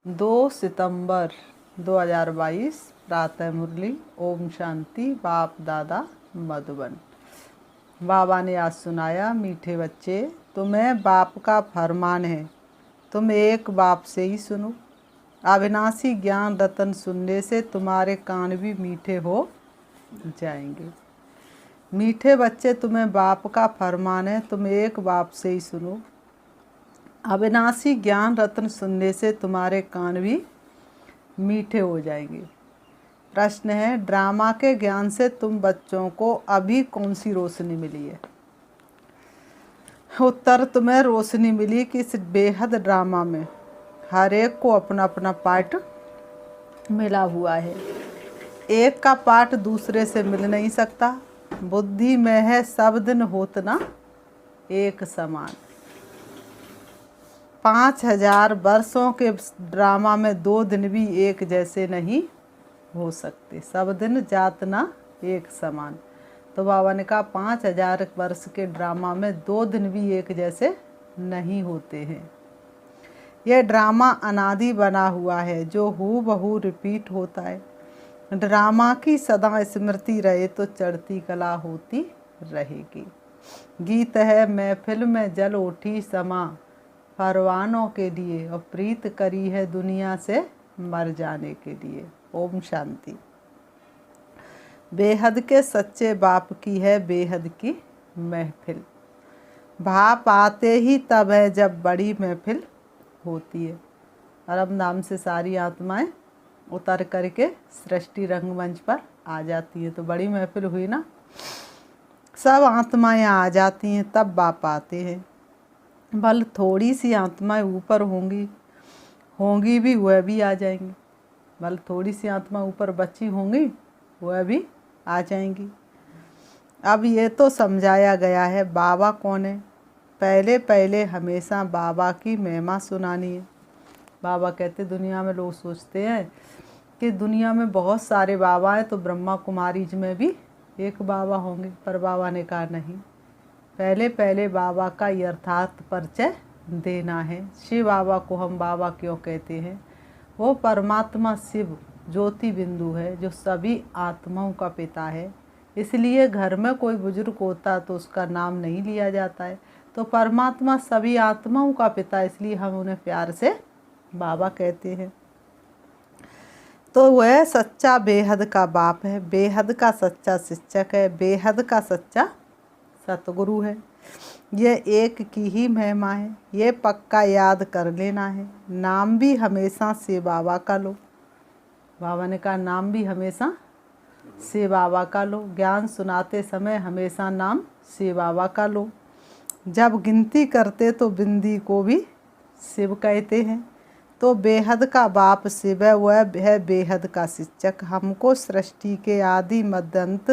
2 सितंबर 2022 प्रातः मुरली। ओम शांति। बाप दादा मधुबन। बाबा ने आज सुनाया, मीठे बच्चे, तुम्हें बाप का फरमान है, तुम एक बाप से ही सुनो। अविनाशी ज्ञान रतन सुनने से तुम्हारे कान भी मीठे हो जाएंगे। मीठे बच्चे, तुम्हें बाप का फरमान है, तुम एक बाप से ही सुनो। अविनाशी ज्ञान रत्न सुनने से तुम्हारे कान भी मीठे हो जाएंगे। प्रश्न है, ड्रामा के ज्ञान से तुम बच्चों को अभी कौन सी रोशनी मिली है? उत्तर, तुम्हें रोशनी मिली कि इस बेहद ड्रामा में हर एक को अपना अपना पार्ट मिला हुआ है। एक का पार्ट दूसरे से मिल नहीं सकता। बुद्धि में है सब दिन होत ना एक समान। 5000 वर्षों के ड्रामा में 2 दिन भी एक जैसे नहीं हो सकते। सब दिन जात ना एक समान। तो बाबा ने कहा 5000 वर्ष के ड्रामा में 2 दिन भी एक जैसे नहीं होते हैं। यह ड्रामा अनादि बना हुआ है जो हूबहू रिपीट होता है। ड्रामा की सदा स्मृति रहे तो चढ़ती कला होती रहेगी। गीत है, महफिल में जल उठी समा परवानों के लिए, और प्रीत करी है दुनिया से मर जाने के लिए। ओम शांति। बेहद के सच्चे बाप की है बेहद की महफिल। भाप आते ही तब है जब बड़ी महफिल होती है। परम नाम से सारी आत्माएं उतर करके सृष्टि रंगमंच पर आ जाती है। तो बड़ी महफिल हुई ना, सब आत्माएं आ जाती हैं, तब बाप आते हैं। बल थोड़ी सी आत्माएं ऊपर होंगी भी, वह भी आ जाएंगी। बल थोड़ी सी आत्मा ऊपर बची होंगी, वह भी आ जाएंगी। अब ये तो समझाया गया है बाबा कौन है। पहले पहले हमेशा बाबा की महिमा सुनानी है। बाबा कहते, दुनिया में लोग सोचते हैं कि दुनिया में बहुत सारे बाबा हैं, तो ब्रह्मा कुमारी में भी एक बाबा होंगे। पर बाबा ने कहा नहीं, पहले पहले बाबा का यथार्थ परिचय देना है। शिव बाबा को हम बाबा क्यों कहते हैं? वो परमात्मा शिव ज्योति बिंदु है जो सभी आत्माओं का पिता है। इसलिए घर में कोई बुजुर्ग होता तो उसका नाम नहीं लिया जाता है। तो परमात्मा सभी आत्माओं का पिता, इसलिए हम उन्हें प्यार से बाबा कहते हैं। तो वह सच्चा बेहद का बाप है, बेहद का सच्चा शिक्षक है, बेहद का सच्चा सतगुरु है। ये एक की ही महिमा है, ये पक्का याद कर लेना है। नाम भी हमेशा से बाबा का लो। बाबा ने कहा नाम भी हमेशा से बाबा का लो। ज्ञान सुनाते समय हमेशा नाम से बाबा का लो। जब गिनती करते तो बिंदी को भी शिव कहते हैं। तो बेहद का बाप शिव है, वह है बेहद का शिक्षक। हमको सृष्टि के आदि मध्य अंत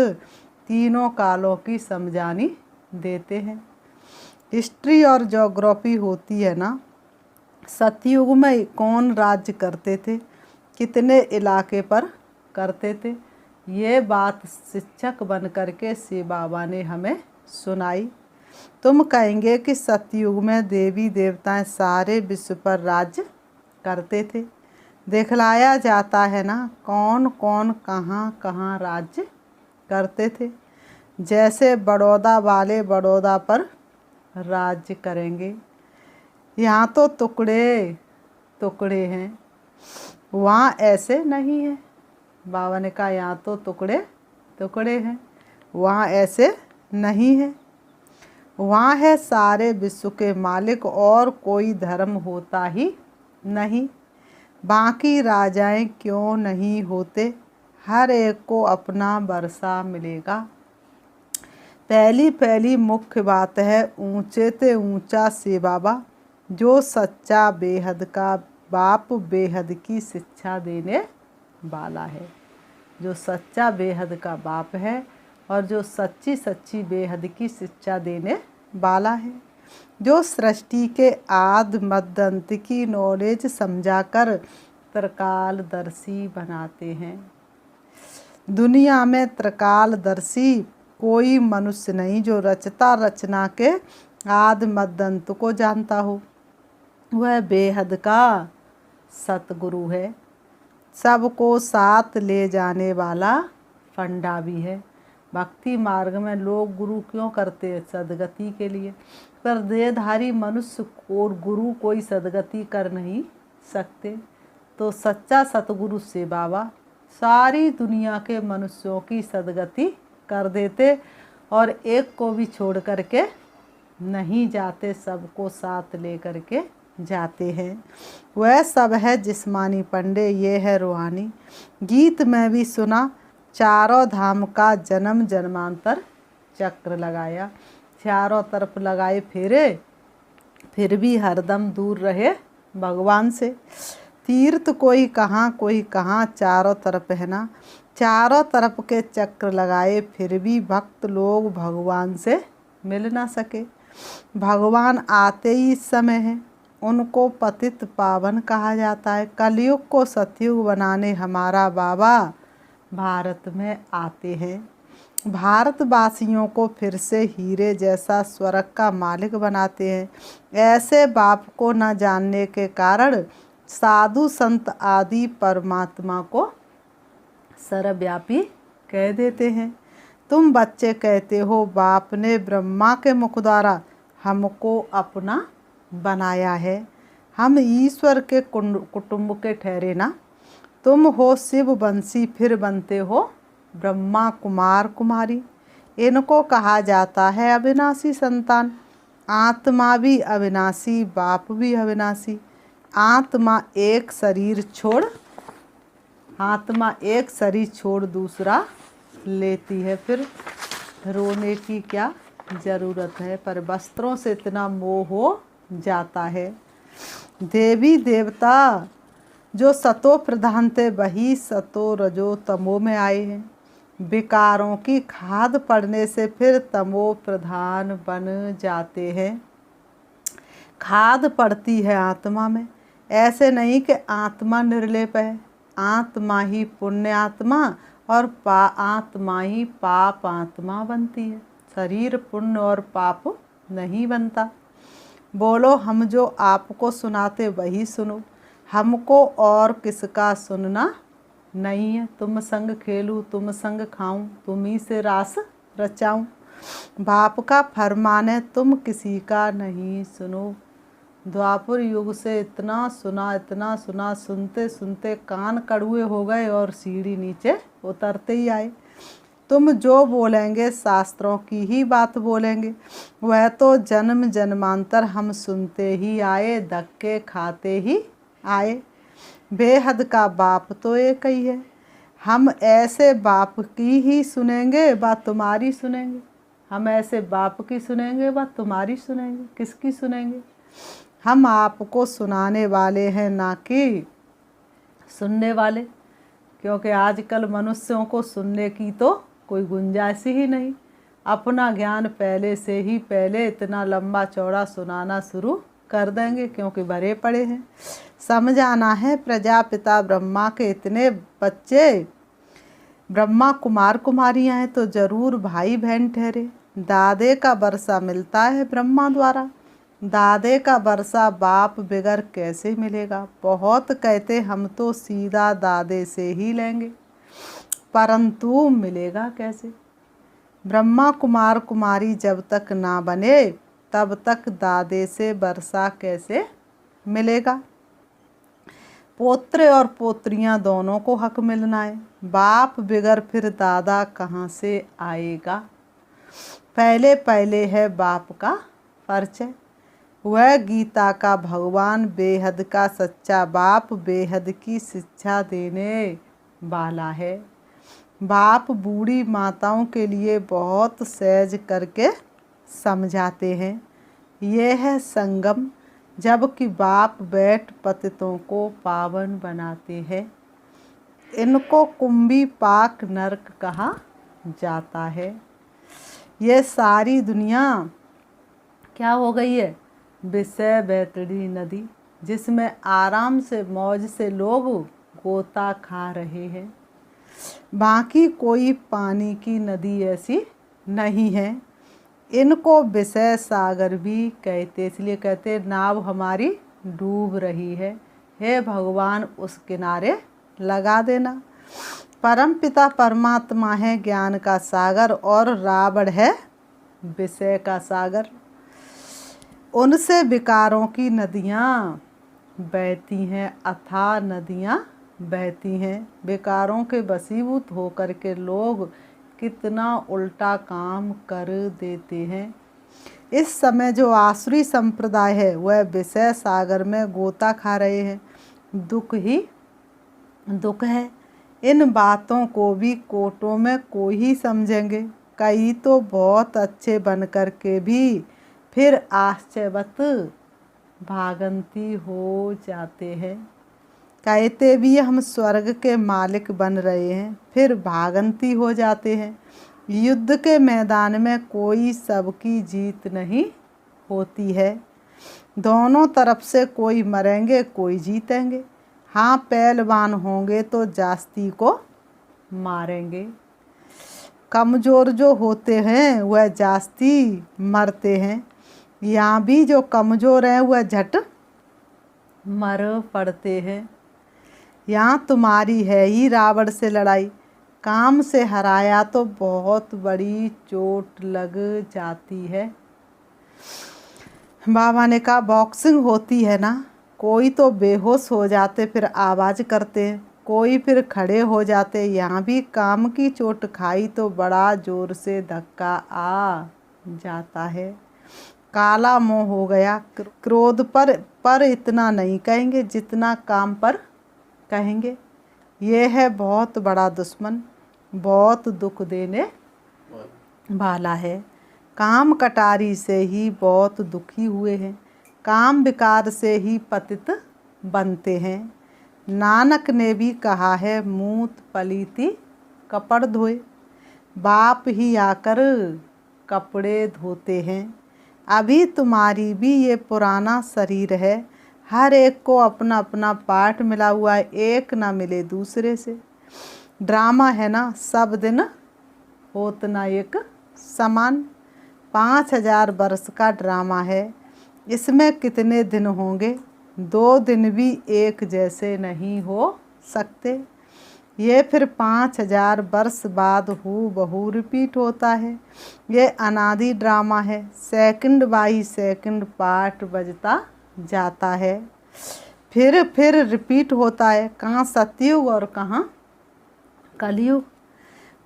तीनों कालों की समझानी देते हैं। हिस्ट्री और ज्योग्राफी होती है ना। सतयुग में कौन राज्य करते थे, कितने इलाके पर करते थे, ये बात शिक्षक बन करके शिव बाबा ने हमें सुनाई। तुम कहेंगे कि सतयुग में देवी देवताएं सारे विश्व पर राज्य करते थे। दिखलाया जाता है ना कौन कौन कहाँ कहाँ राज्य करते थे। जैसे बड़ौदा वाले बड़ौदा पर राज्य करेंगे। यहाँ तो टुकड़े टुकड़े हैं, वहाँ ऐसे नहीं है। बाबा ने कहा यहाँ तो टुकड़े टुकड़े हैं, वहाँ ऐसे नहीं है। वहाँ है सारे विश्व के मालिक, और कोई धर्म होता ही नहीं। बाकी राजाएं क्यों नहीं होते, हर एक को अपना वर्षा मिलेगा। पहली पहली मुख्य बात है, ऊंचे ते ऊंचा से बाबा, जो सच्चा बेहद का बाप बेहद की शिक्षा देने वाला है। जो सच्चा बेहद का बाप है और जो सच्ची सच्ची बेहद की शिक्षा देने वाला है। जो सृष्टि के आद मध्य अंत की नॉलेज समझाकर त्रिकालदर्शी बनाते हैं। दुनिया में त्रिकालदर्शी कोई मनुष्य नहीं जो रचता रचना के आद मध्य अंत को जानता हो। वह बेहद का सतगुरु है। सबको साथ ले जाने वाला फंडा भी है। भक्ति मार्ग में लोग गुरु क्यों करते हैं? सदगति के लिए। पर देहधारी मनुष्य और गुरु कोई सदगति कर नहीं सकते। तो सच्चा सतगुरु से बाबा सारी दुनिया के मनुष्यों की सदगति कर देते और एक को भी छोड़ करके नहीं जाते, सबको साथ ले करके जाते हैं। वह सब है जिस्मानी पंडे, ये है रूहानी। गीत में भी सुना, चारों धाम का जन्म जन्मांतर चक्र लगाया। चारों तरफ लगाए फेरे, फिर भी हरदम दूर रहे भगवान से। तीर्थ कोई कहाँ चारों तरफ है ना। चारों तरफ के चक्र लगाए, फिर भी भक्त लोग भगवान से मिल ना सके। भगवान आते ही इस समय है, उनको पतित पावन कहा जाता है। कलयुग को सतयुग बनाने हमारा बाबा भारत में आते हैं। भारतवासियों को फिर से हीरे जैसा स्वर्ग का मालिक बनाते हैं। ऐसे बाप को न जानने के कारण साधु संत आदि परमात्मा को सर्वव्यापी कह देते हैं। तुम बच्चे कहते हो बाप ने ब्रह्मा के मुख द्वारा हमको अपना बनाया है। हम ईश्वर के कुटुंब के ठहरे ना। तुम हो शिव वंशी, फिर बनते हो ब्रह्मा कुमार कुमारी। इनको कहा जाता है अविनाशी संतान। आत्मा भी अविनाशी, बाप भी अविनाशी। आत्मा एक शरीर छोड़ दूसरा लेती है, फिर रोने की क्या ज़रूरत है। पर वस्त्रों से इतना मोह हो जाता है। देवी देवता जो सतो प्रधान थे, वही सतो रजो तमो में आए हैं। विकारों की खाद पड़ने से फिर तमो प्रधान बन जाते हैं। खाद पड़ती है आत्मा में। ऐसे नहीं कि आत्मा निर्लेप है। आत्मा ही पुण्य आत्मा और आत्मा ही पाप आत्मा बनती है। शरीर पुण्य और पाप नहीं बनता। बोलो, हम जो आपको सुनाते वही सुनो, हमको और किसका सुनना नहीं है। तुम संग खेलूं, तुम संग खाऊं, तुम ही से रास रचाऊं। बाप का फरमान है, तुम किसी का नहीं सुनो। द्वापर युग से इतना सुना, सुनते सुनते कान कड़ुए हो गए और सीढ़ी नीचे उतरते ही आए। तुम जो बोलेंगे शास्त्रों की ही बात बोलेंगे। वह तो जन्म जन्मांतर हम सुनते ही आए, धक्के खाते ही आए। बेहद का बाप तो एक ही है। हम ऐसे बाप की ही सुनेंगे, बात तुम्हारी सुनेंगे। हम ऐसे बाप की सुनेंगे, बात तुम्हारी सुनेंगे। किसकी सुनेंगे? हम आपको सुनाने वाले हैं, ना कि सुनने वाले। क्योंकि आजकल मनुष्यों को सुनने की तो कोई गुंजाइश ही नहीं। अपना ज्ञान पहले इतना लंबा चौड़ा सुनाना शुरू कर देंगे, क्योंकि भरे पड़े हैं। समझाना है प्रजापिता ब्रह्मा के इतने बच्चे ब्रह्मा कुमार कुमारियां हैं, तो जरूर भाई बहन ठहरे। दादे का वर्षा मिलता है ब्रह्मा द्वारा। दादे का वर्षा बाप बिगर कैसे मिलेगा? बहुत कहते हम तो सीधा दादे से ही लेंगे, परंतु मिलेगा कैसे? ब्रह्मा कुमार कुमारी जब तक ना बने, तब तक दादे से वर्षा कैसे मिलेगा? पोत्र और पोत्रियां दोनों को हक मिलना है। बाप बिगर फिर दादा कहाँ से आएगा? पहले है बाप का परिचय। वह गीता का भगवान, बेहद का सच्चा बाप, बेहद की शिक्षा देने वाला है। बाप बूढ़ी माताओं के लिए बहुत सहज करके समझाते हैं। यह है संगम, जबकि बाप बैठ पतितों को पावन बनाते हैं। इनको कुंभी पाक नरक कहा जाता है। ये सारी दुनिया क्या हो गई है? विषय बैतड़ी नदी, जिसमें आराम से मौज से लोग गोता खा रहे हैं। बाकी कोई पानी की नदी ऐसी नहीं है। इनको विषय सागर भी कहते, इसलिए कहते नाव हमारी डूब रही है। हे भगवान उस किनारे लगा देना। परम पिता परमात्मा है ज्ञान का सागर और रावण है विषय का सागर। उनसे विकारों की नदियाँ बहती हैं, अथाह नदियाँ बहती हैं। विकारों के वशीभूत होकर के लोग कितना उल्टा काम कर देते हैं। इस समय जो आसुरी संप्रदाय है वह विषय सागर में गोता खा रहे हैं। दुख ही दुख है। इन बातों को भी कोटों में कोई ही समझेंगे। कई तो बहुत अच्छे बन कर के भी फिर आश्चर्यवत भागंती हो जाते हैं। कहते भी हम स्वर्ग के मालिक बन रहे हैं, फिर भागंती हो जाते हैं। युद्ध के मैदान में कोई सबकी जीत नहीं होती है। दोनों तरफ से कोई मरेंगे कोई जीतेंगे। हाँ, पहलवान होंगे तो जास्ती को मारेंगे। कमज़ोर जो होते हैं वह जास्ती मरते हैं। यहाँ भी जो कमज़ोर हैं वह झट मर पड़ते हैं। यहाँ तुम्हारी है ही रावण से लड़ाई, काम से हराया तो बहुत बड़ी चोट लग जाती है। बाबा ने कहा बॉक्सिंग होती है ना, कोई तो बेहोश हो जाते फिर आवाज़ करते, कोई फिर खड़े हो जाते। यहाँ भी काम की चोट खाई तो बड़ा ज़ोर से धक्का आ जाता है। काला मुँह हो गया। क्रोध पर इतना नहीं कहेंगे जितना काम पर कहेंगे। ये है बहुत बड़ा दुश्मन, बहुत दुख देने वाला है। काम कटारी से ही बहुत दुखी हुए हैं, काम विकार से ही पतित बनते हैं। नानक ने भी कहा है मूत पलीती कपड़ धोए, बाप ही आकर कपड़े धोते हैं। अभी तुम्हारी भी ये पुराना शरीर है, हर एक को अपना अपना पार्ट मिला हुआ है, एक ना मिले दूसरे से। ड्रामा है ना, सब दिन होत ना एक समान। 5000 वर्ष का ड्रामा है, इसमें कितने दिन होंगे? 2 दिन भी एक जैसे नहीं हो सकते। ये फिर 5000 वर्ष बाद हूबहू रिपीट होता है। ये अनादि ड्रामा है, सेकंड बाई सेकंड पार्ट बजता जाता है, फिर रिपीट होता है। कहाँ सतयुग और कहाँ कलयुग।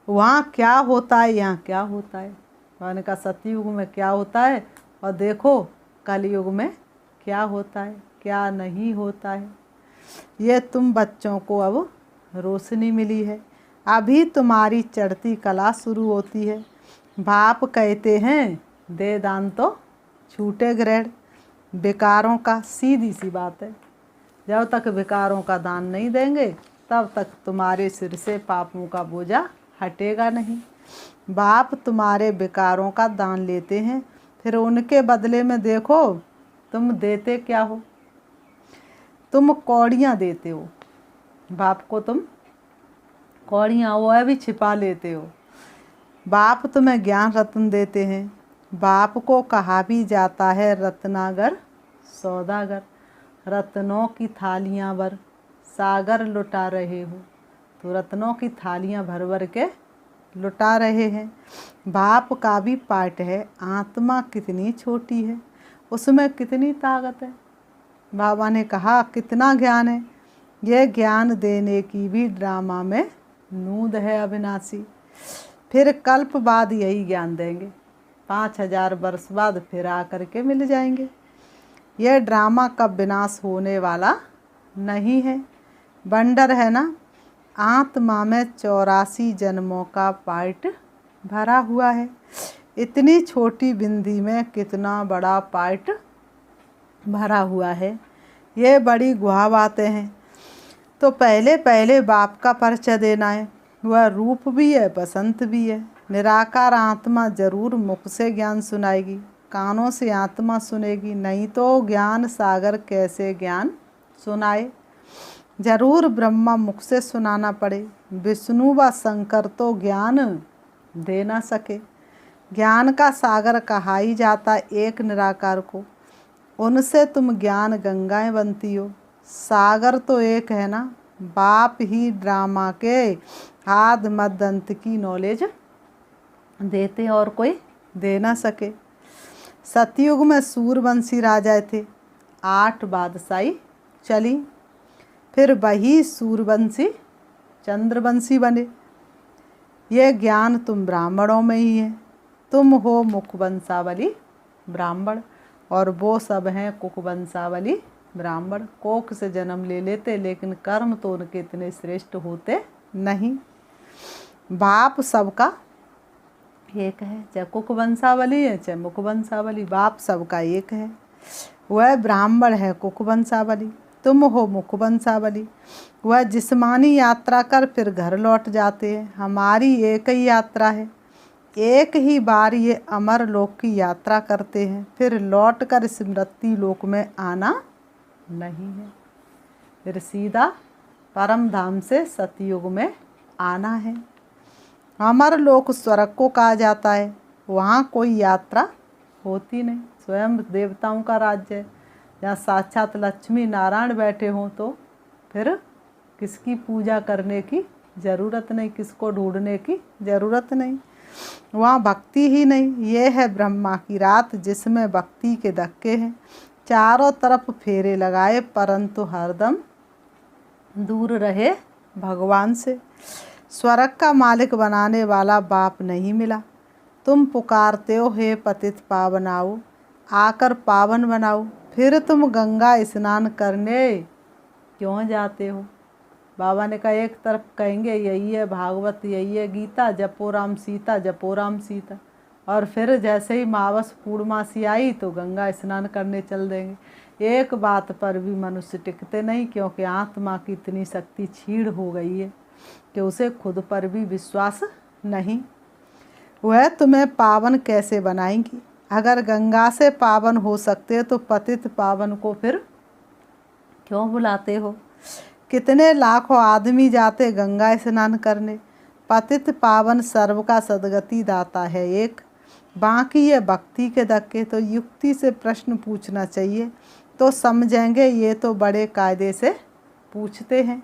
वहाँ क्या होता है, यहाँ क्या होता है। मैंने कहा सतयुग में क्या होता है और देखो कलयुग में क्या होता है, क्या नहीं होता है। ये तुम बच्चों को अब रोशनी मिली है, अभी तुम्हारी चढ़ती कला शुरू होती है। बाप कहते हैं दे दान तो छूटे ग्रेड। विकारों का सीधी सी बात है, जब तक विकारों का दान नहीं देंगे तब तक तुम्हारे सिर से पापों का बोझा हटेगा नहीं। बाप तुम्हारे विकारों का दान लेते हैं, फिर उनके बदले में देखो तुम देते क्या हो। तुम कौड़ियाँ देते हो, बाप को तुम कौड़ियाँ वो भी छिपा लेते हो। बाप तुम्हें ज्ञान रत्न देते हैं। बाप को कहा भी जाता है रत्नागर सौदागर। रत्नों की थालियाँ भर सागर लुटा रहे हो, तो रत्नों की थालियाँ भर भर के लुटा रहे हैं। बाप का भी पार्ट है। आत्मा कितनी छोटी है, उसमें कितनी ताकत है। बाबा ने कहा कितना ज्ञान है। यह ज्ञान देने की भी ड्रामा में नूद है अविनाशी। फिर कल्प बाद यही ज्ञान देंगे, 5000 वर्ष बाद फिर आकर के मिल जाएंगे। यह ड्रामा कब विनाश होने वाला नहीं है। बंडर है ना, आत्मा में 84 जन्मों का पार्ट भरा हुआ है। इतनी छोटी बिंदी में कितना बड़ा पार्ट भरा हुआ है। ये बड़ी गुहा बातें हैं। तो पहले पहले बाप का परिचय देना है। वह रूप भी है, बसंत भी है। निराकार आत्मा जरूर मुख से ज्ञान सुनाएगी, कानों से आत्मा सुनेगी, नहीं तो ज्ञान सागर कैसे ज्ञान सुनाए। जरूर ब्रह्मा मुख से सुनाना पड़े। विष्णु व शंकर तो ज्ञान दे ना सके। ज्ञान का सागर कहा ही जाता एक निराकार को। उनसे तुम ज्ञान गंगाएं बनती हो। सागर तो एक है ना, बाप ही ड्रामा के आद मध्य अंत की नॉलेज देते और कोई दे ना सके। सतयुग में सूरवंशी राजा थे, 8 बादशाही चली, फिर वही सूरवंशी चंद्रवंशी बने। ये ज्ञान तुम ब्राह्मणों में ही है। तुम हो मुखवंशावली ब्राह्मण और वो सब हैं कुकवंशावली ब्राह्मण। कोख से जन्म ले लेते लेकिन कर्म तो उनके इतने श्रेष्ठ होते नहीं। बाप सबका एक है, चाहे कुकवंशावली है चाहे मुखवंशावली, बाप सबका एक है। वह ब्राह्मण है कुकवंशावली, तुम हो मुखवंशावली। वह जिस्मानी यात्रा कर फिर घर लौट जाते हैं, हमारी एक ही यात्रा है। एक ही बार ये अमर लोक की यात्रा करते हैं, फिर लौट कर स्मृति लोक में आना नहीं है। फिर सीधा परम धाम से सतयुग में आना है। अमर लोक स्वर्ग को कहा जाता है, वहाँ कोई यात्रा होती नहीं, स्वयं देवताओं का राज्य है, जहाँ साक्षात लक्ष्मी नारायण बैठे हों, तो फिर किसकी पूजा करने की ज़रूरत नहीं, किसको ढूंढने की ज़रूरत नहीं, वहाँ भक्ति ही नहीं। ये है ब्रह्मा की रात जिसमें भक्ति के धक्के हैं, चारों तरफ फेरे लगाए परंतु हरदम दूर रहे भगवान से। स्वर्ग का मालिक बनाने वाला बाप नहीं मिला। तुम पुकारते हो हे पतित पावन आओ, आकर पावन बनाओ, फिर तुम गंगा स्नान करने क्यों जाते हो। बाबा ने कहा एक तरफ कहेंगे यही है भागवत, यही है गीता, जपो राम सीता जपो राम सीता, और फिर जैसे ही मावस पूर्णमासी आई तो गंगा स्नान करने चल देंगे। एक बात पर भी मनुष्य टिकते नहीं, क्योंकि आत्मा की इतनी शक्ति छीड़ हो गई है कि उसे खुद पर भी विश्वास नहीं। वह तुम्हें पावन कैसे बनाएंगी। अगर गंगा से पावन हो सकते तो पतित पावन को फिर क्यों बुलाते हो। कितने लाखों आदमी जाते गंगा स्नान करने। पतित पावन सर्व का सदगति दाता है एक, बाकी ये भक्ति के धक्के। तो युक्ति से प्रश्न पूछना चाहिए तो समझेंगे, ये तो बड़े कायदे से पूछते हैं।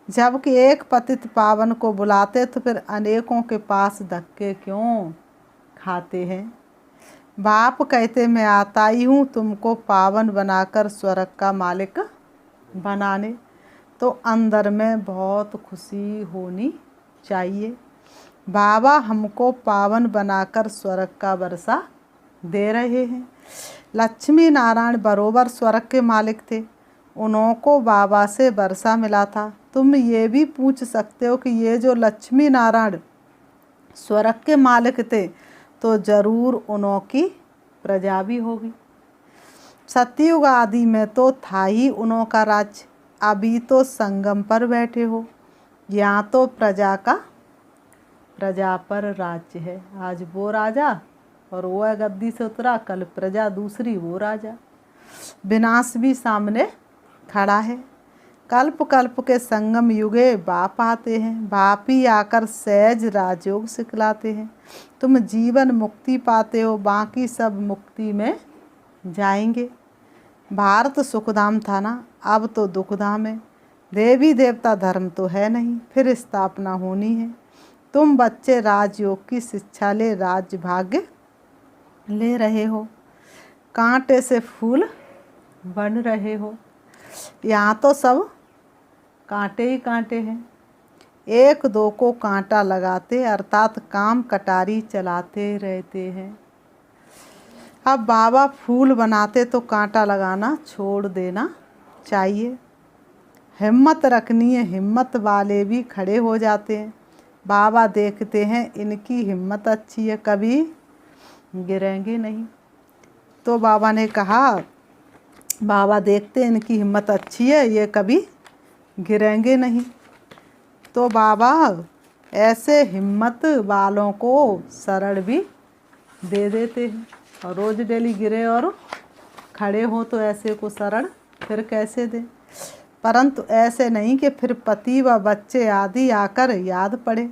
जबकि एक पतित पावन को बुलाते तो फिर अनेकों के पास धक्के क्यों खाते हैं। बाप कहते मैं आता ही हूँ तुमको पावन बनाकर स्वर्ग का मालिक बनाने। तो अंदर में बहुत खुशी होनी चाहिए। बाबा हमको पावन बनाकर स्वर्ग का वर्षा दे रहे हैं। लक्ष्मी नारायण बरोबर स्वर्ग के मालिक थे, उनको बाबा से वर्षा मिला था। तुम ये भी पूछ सकते हो कि ये जो लक्ष्मी नारायण स्वर्ग के मालिक थे तो ज़रूर उनकी प्रजा भी होगी। सतयुग आदि में तो था ही उनका राज्य, अभी तो संगम पर बैठे हो। यहाँ तो प्रजा पर राज्य है। आज वो राजा और वो गद्दी से उतरा, कल प्रजा दूसरी वो राजा। विनाश भी सामने खड़ा है। कल्प कल्प के संगम युगे बाप आते हैं, बाप ही आकर सहज राजयोग सिखलाते हैं। तुम जीवन मुक्ति पाते हो, बाकी सब मुक्ति में जाएंगे। भारत सुखधाम था ना, अब तो दुखधाम है। देवी देवता धर्म तो है नहीं, फिर स्थापना होनी है। तुम बच्चे राजयोग की शिक्षा ले राज्य भाग्य ले रहे हो, कांटे से फूल बन रहे हो। यहाँ तो सब कांटे ही कांटे हैं। एक दो को कांटा लगाते अर्थात काम कटारी चलाते रहते हैं। अब बाबा फूल बनाते तो कांटा लगाना छोड़ देना चाहिए। हिम्मत रखनी है, हिम्मत वाले भी खड़े हो जाते हैं। बाबा देखते हैं इनकी हिम्मत अच्छी है, कभी गिरेंगे नहीं। तो बाबा ने कहा, बाबा देखते इनकी हिम्मत अच्छी है, ये कभी गिरेंगे नहीं। तो बाबा ऐसे हिम्मत वालों को शरण भी दे देते हैं, और रोज़ डेली गिरे और खड़े हों तो ऐसे को शरण फिर कैसे दें। परंतु ऐसे नहीं कि फिर पति व बच्चे आदि आकर याद पड़े।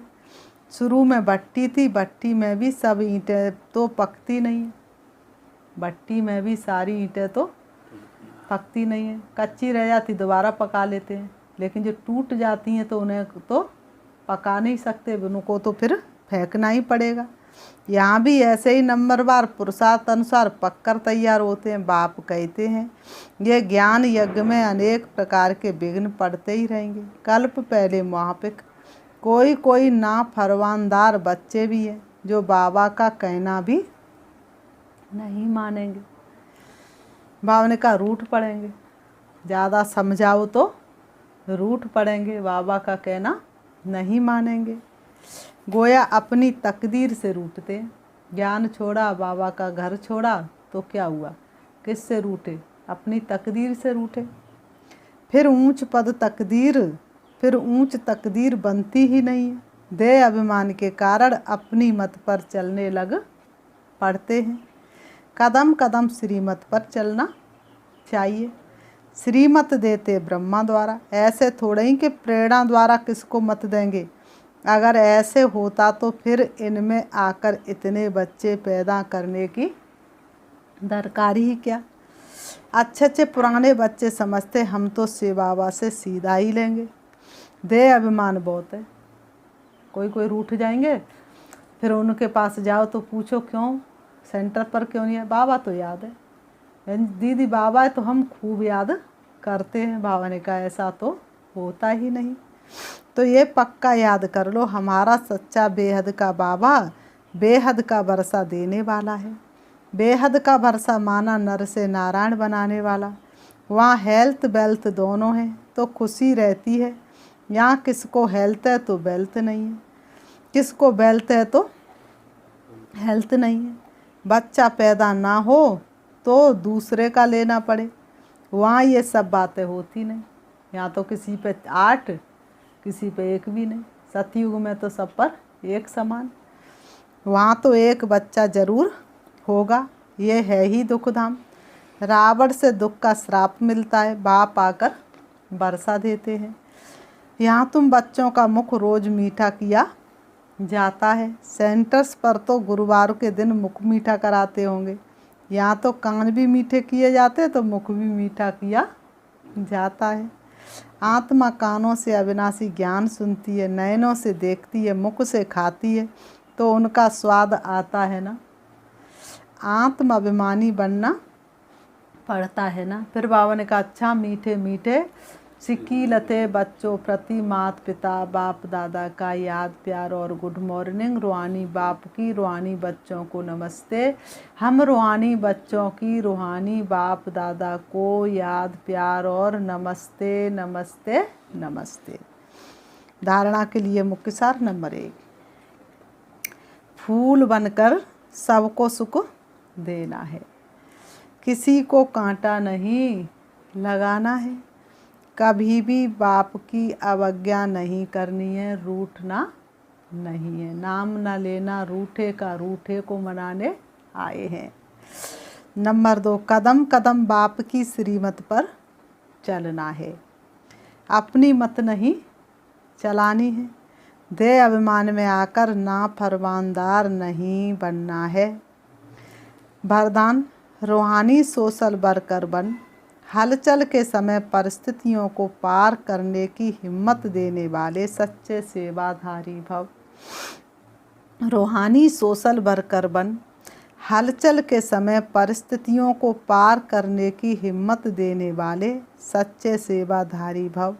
शुरू में भट्टी थी, भट्टी में भी सब ईंटें तो पकती नहीं, भट्टी में भी सारी ईंटें तो पकती नहीं है, कच्ची रह जाती दोबारा पका लेते हैं, लेकिन जो टूट जाती हैं तो उन्हें तो पका नहीं सकते, उनको तो फिर फेंकना ही पड़ेगा। यहाँ भी ऐसे ही नंबरवार पुरुषार्थ अनुसार पककर तैयार होते हैं। बाप कहते हैं ये ज्ञान यज्ञ में अनेक प्रकार के विघ्न पड़ते ही रहेंगे। कल्प पहले महापिक कोई कोई ना फरमानदार बच्चे भी हैं जो बाबा का कहना भी नहीं मानेंगे। बाबा ने कहा रूठ पड़ेंगे, ज़्यादा समझाओ तो रूठ पड़ेंगे, बाबा का कहना नहीं मानेंगे। गोया अपनी तकदीर से रूठते हैं। ज्ञान छोड़ा, बाबा का घर छोड़ा तो क्या हुआ, किससे रूठे, अपनी तकदीर से रूठे। फिर ऊंच तकदीर बनती ही नहीं है। देह अभिमान के कारण अपनी मत पर चलने लग पड़ते हैं। कदम कदम श्रीमत पर चलना चाहिए। श्रीमत देते ब्रह्मा द्वारा, ऐसे थोड़े ही कि प्रेरणा द्वारा किसको मत देंगे। अगर ऐसे होता तो फिर इनमें आकर इतने बच्चे पैदा करने की दरकार ही क्या। अच्छे अच्छे पुराने बच्चे समझते हम तो शिव बाबा से सीधा ही लेंगे। देह अभिमान बहुत है, कोई कोई रूठ जाएंगे, फिर उनके पास जाओ तो पूछो क्यों सेंटर पर क्यों नहीं है। बाबा तो याद है, दीदी बाबा है तो हम खूब याद करते हैं। बाबा ने कहा ऐसा तो होता ही नहीं। तो ये पक्का याद कर लो, हमारा सच्चा बेहद का बाबा बेहद का वर्षा देने वाला है। बेहद का वर्षा माना नर से नारायण बनाने वाला। वहाँ हेल्थ वेल्थ दोनों हैं तो खुशी रहती है। यहाँ किसको हेल्थ है तो वेल्थ नहीं है, किसको वेल्थ है तो हेल्थ नहीं है। बच्चा पैदा ना हो तो दूसरे का लेना पड़े, वहाँ ये सब बातें होती नहीं। यहाँ तो किसी पे 8 किसी पे 1 भी नहीं। सतयुग में तो सब पर एक समान। वहाँ तो एक बच्चा जरूर होगा, ये है ही दुखधाम। रावण से दुख का श्राप मिलता है, बाप आकर वर्षा देते हैं। यहाँ तुम बच्चों का मुख रोज मीठा किया जाता है। सेंटर्स पर तो गुरुवार के दिन मुख मीठा कराते होंगे, यहाँ तो कान भी मीठे किए जाते तो मुख भी मीठा किया जाता है। आत्मा कानों से अविनाशी ज्ञान सुनती है, नयनों से देखती है, मुख से खाती है तो उनका स्वाद आता है ना। आत्म अभिमानी बनना पड़ता है ना। फिर बाबा ने कहा अच्छा मीठे मीठे सिकीलते बच्चों प्रति मात पिता बाप दादा का याद प्यार और गुड मॉर्निंग। रूहानी बाप की रूहानी बच्चों को नमस्ते। हम रूहानी बच्चों की रूहानी बाप दादा को याद प्यार और नमस्ते नमस्ते नमस्ते। धारणा के लिए मुख्य सार नंबर 1, फूल बनकर सबको सुख देना है, किसी को कांटा नहीं लगाना है, कभी भी बाप की अवज्ञा नहीं करनी है, रूठना नहीं है, नाम न लेना, रूठे का रूठे को मनाने आए हैं। नंबर 2, कदम कदम बाप की श्रीमत पर चलना है, अपनी मत नहीं चलानी है। देह अभिमान में आकर ना फरमानदार नहीं बनना है। वरदान, रूहानी सोशल वर्कर बन, हलचल के समय परिस्थितियों को पार करने की हिम्मत देने वाले सच्चे सेवाधारी भव। रूहानी सोशल वर्कर बन, हलचल के समय परिस्थितियों को पार करने की हिम्मत देने वाले सच्चे सेवाधारी भव।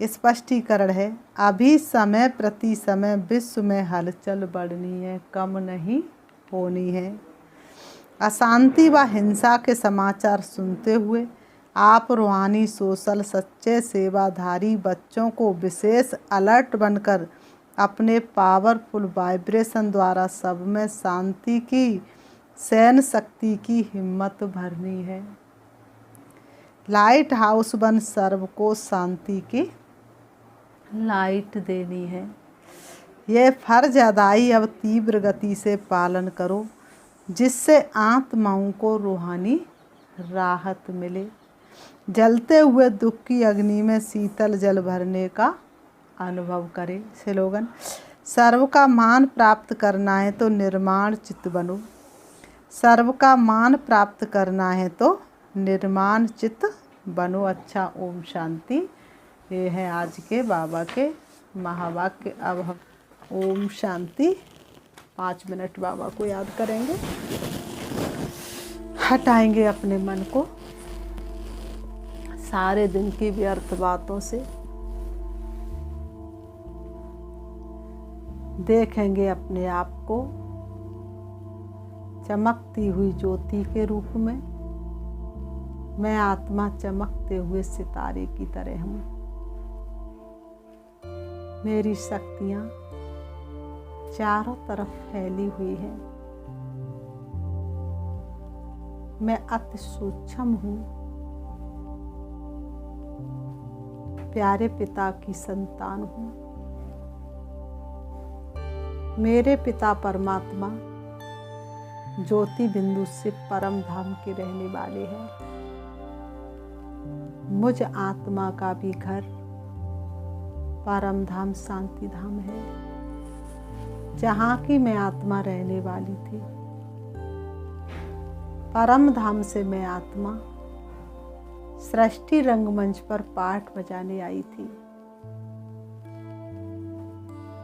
स्पष्टीकरण है, अभी समय प्रति समय विश्व में हलचल बढ़नी है, कम नहीं होनी है। अशांति व हिंसा के समाचार सुनते हुए आप रूहानी सोशल सच्चे सेवाधारी बच्चों को विशेष अलर्ट बनकर अपने पावरफुल वाइब्रेशन द्वारा सब में शांति की सहन शक्ति की हिम्मत भरनी है। लाइट हाउस बन सर्व को शांति की लाइट देनी है। यह फर्ज अदाई अब तीव्र गति से पालन करो, जिससे आत्माओं को रूहानी राहत मिले। जलते हुए दुख की अग्नि में शीतल जल भरने का अनुभव करें। स्लोगन, सर्व का मान प्राप्त करना है तो निर्माण चित्त बनो। सर्व का मान प्राप्त करना है तो निर्माण चित्त बनो अच्छा। ओम शांति। ये है आज के बाबा के महावाक्य। अब हम ओम शांति 5 मिनट बाबा को याद करेंगे, हटाएंगे अपने मन को सारे दिन की व्यर्थ बातों से, देखेंगे अपने आप को चमकती हुई ज्योति के रूप में। मैं आत्मा चमकते हुए सितारे की तरह हूँ। मेरी शक्तियाँ चारों तरफ फैली हुई हैं। मैं अति सूक्ष्म हूँ। प्यारे पिता की संतान हूँ। मेरे पिता परमात्मा ज्योति बिंदु से परम धाम के रहने वाले हैं। मुझ आत्मा का भी घर परम धाम शांति धाम है, जहाँ की मैं आत्मा रहने वाली थी। परम धाम से मैं आत्मा सृष्टि रंगमंच पर पाठ बजाने आई थी।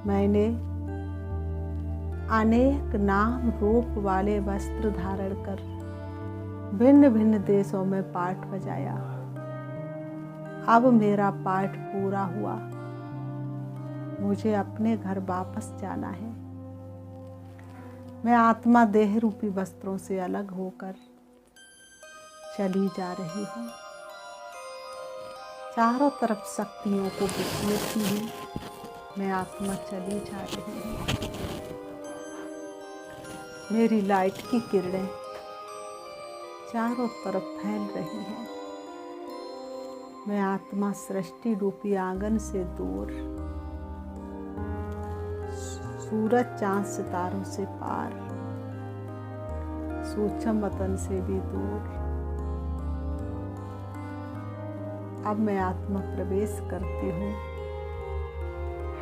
मैंने अनेक नाम रूप वाले वस्त्र धारण कर भिन्न भिन्न देशों में पाठ बजाया। अब मेरा पाठ पूरा हुआ। मुझे अपने घर वापस जाना है। मैं आत्मा देह रूपी वस्त्रों से अलग होकर चली जा रही हूँ। चारों तरफ शक्तियों को बिखेरती हूँ। मैं आत्मा चली जा रही हूँ। मेरी लाइट की किरणें चारों तरफ फैल रही हैं। मैं आत्मा सृष्टि रूपी आंगन से दूर, सूरज चांद सितारों से पार, सूक्ष्म वतन से भी दूर। अब मैं आत्मा प्रवेश करती हूँ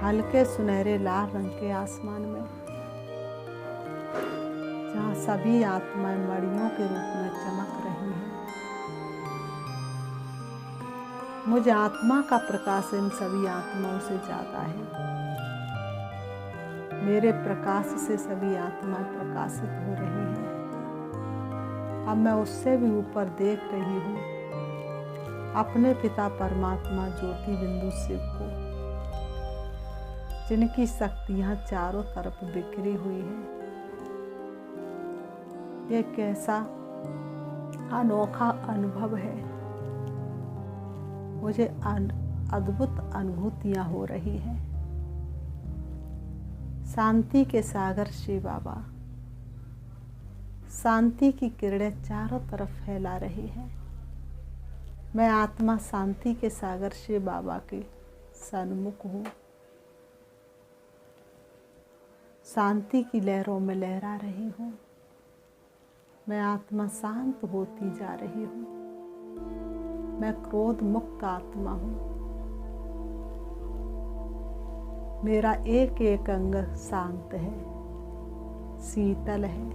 हल्के सुनहरे लाल रंग के आसमान में, जहाँ सभी आत्माएं मणियों के रूप में चमक रही हैं। मुझ आत्मा का प्रकाश इन सभी आत्माओं से ज़्यादा है। मेरे प्रकाश से सभी आत्माएं प्रकाशित हो रही हैं। अब मैं उससे भी ऊपर देख रही हूँ अपने पिता परमात्मा ज्योति बिंदु शिव को, जिनकी शक्तियाँ चारों तरफ बिखरी हुई हैं। ये कैसा अनोखा अनुभव है। मुझे अद्भुत अनुभूतियाँ हो रही हैं। शांति के सागर श्री बाबा शांति की किरणें चारों तरफ फैला रही हैं। मैं आत्मा शांति के सागर श्री बाबा के सन्मुख हूँ। शांति की लहरों में लहरा रही हूँ। मैं आत्मा शांत होती जा रही हूँ। मैं क्रोध मुक्त आत्मा हूँ। मेरा एक एक अंग शांत है, शीतल है।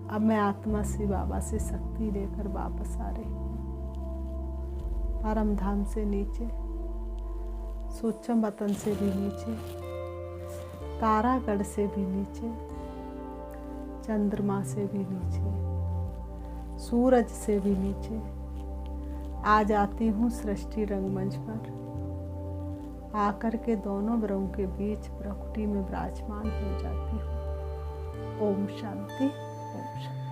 अब मैं आत्मा से बाबा से शक्ति लेकर वापस आ रही हूँ। परम धाम से नीचे, सूक्ष्म वतन से भी नीचे, तारागढ़ से भी नीचे, चंद्रमा से भी नीचे, सूरज से भी नीचे आ जाती हूँ सृष्टि रंगमंच पर। आकर के दोनों ग्रहों के बीच प्रकृति में विराजमान हो जाती हूँ। ओम शांति। ओम शांति।